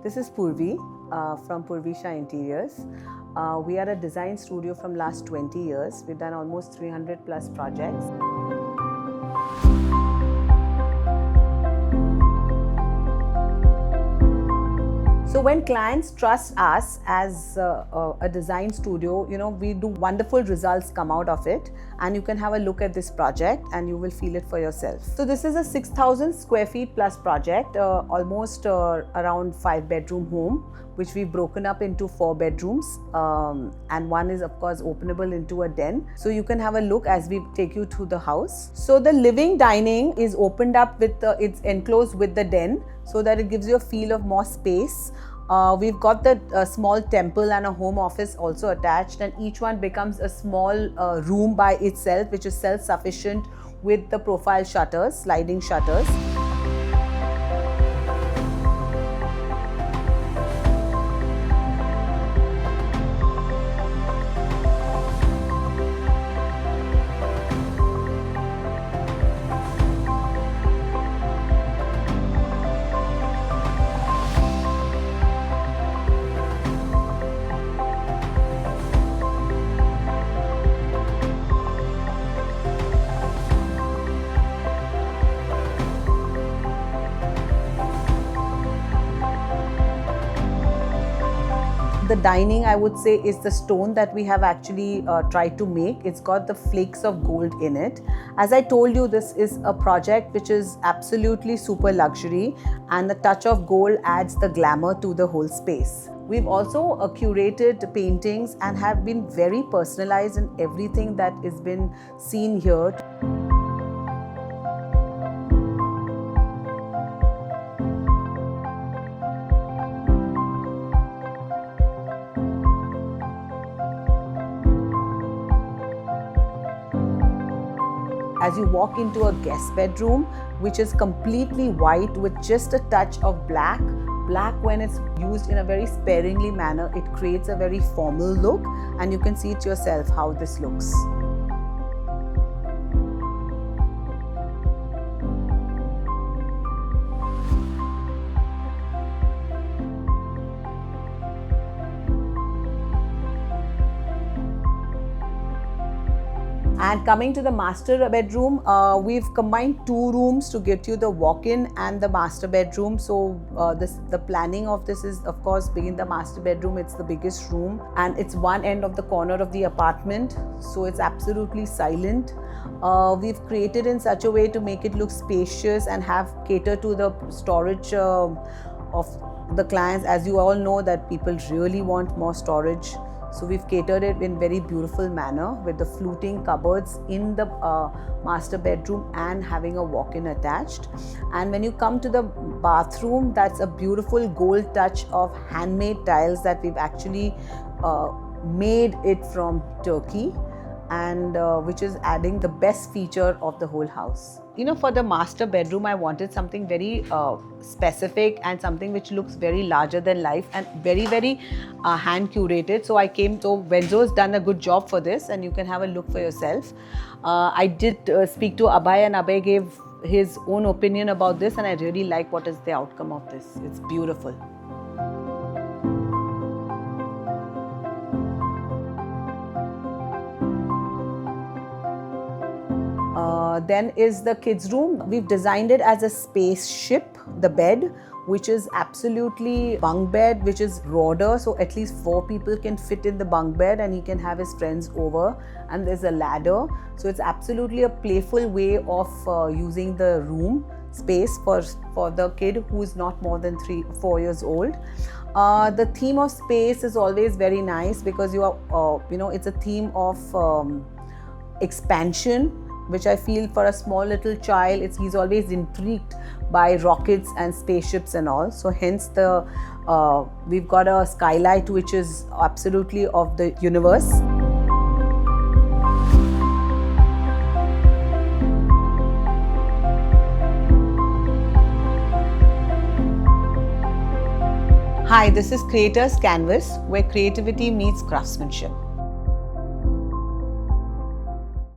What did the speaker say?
This is Purvi from Purvi Shah Interiors. We are a design studio from last 20 years. We've done almost 300 plus projects. So when clients trust us as a design studio, we do wonderful results come out of it, and you can have a look at this project and you will feel it for yourself. So this is a 6,000 square feet plus project, almost around 5-bedroom home, which we've broken up into 4 bedrooms, and one is of course openable into a den. So you can have a look as we take you through the house. So the living dining is opened up with it's enclosed with the den, so that it gives you a feel of more space. We've got the small temple and a home office also attached, and each one becomes a small room by itself, which is self-sufficient with the profile shutters, sliding shutters. The dining, I would say, is the stone that we have actually tried to make. It's got the flakes of gold in it. As I told you, this is a project which is absolutely super luxury, and the touch of gold adds the glamour to the whole space. We've also curated paintings and have been very personalized in everything that has been seen here. As you walk into a guest bedroom, which is completely white with just a touch of black. Black, when it's used in a very sparingly manner, it creates a very formal look, and you can see it yourself how this looks. And coming to the master bedroom, we've combined 2 rooms to get you the walk-in and the master bedroom. So the planning of this is, of course, being the master bedroom. It's the biggest room, and it's one end of the corner of the apartment, so it's absolutely silent. We've created in such a way to make it look spacious and have cater to the storage of the clients. As you all know, that people really want more storage. So we've catered it in very beautiful manner with the fluting cupboards in the master bedroom and having a walk-in attached. And when you come to the bathroom, that's a beautiful gold touch of handmade tiles that we've actually made it from Turkey, and which is adding the best feature of the whole house. For the master bedroom, I wanted something very specific and something which looks very larger than life and very, very hand curated. So Venzo's done a good job for this, and you can have a look for yourself. I did speak to Abhay, and Abhay gave his own opinion about this, and I really like what is the outcome of this. It's beautiful. Then is the kids' room. We've designed it as a spaceship, the bed, which is absolutely bunk bed, which is broader, so at least 4 people can fit in the bunk bed, and he can have his friends over, and there's a ladder. So it's absolutely a playful way of using the room space for the kid who is not more than 3-4 years old. The theme of space is always very nice because it's a theme of expansion, which I feel for a small little child, he's always intrigued by rockets and spaceships and all. So hence we've got a skylight which is absolutely of the universe. Hi, this is Creators Canvas, where creativity meets craftsmanship.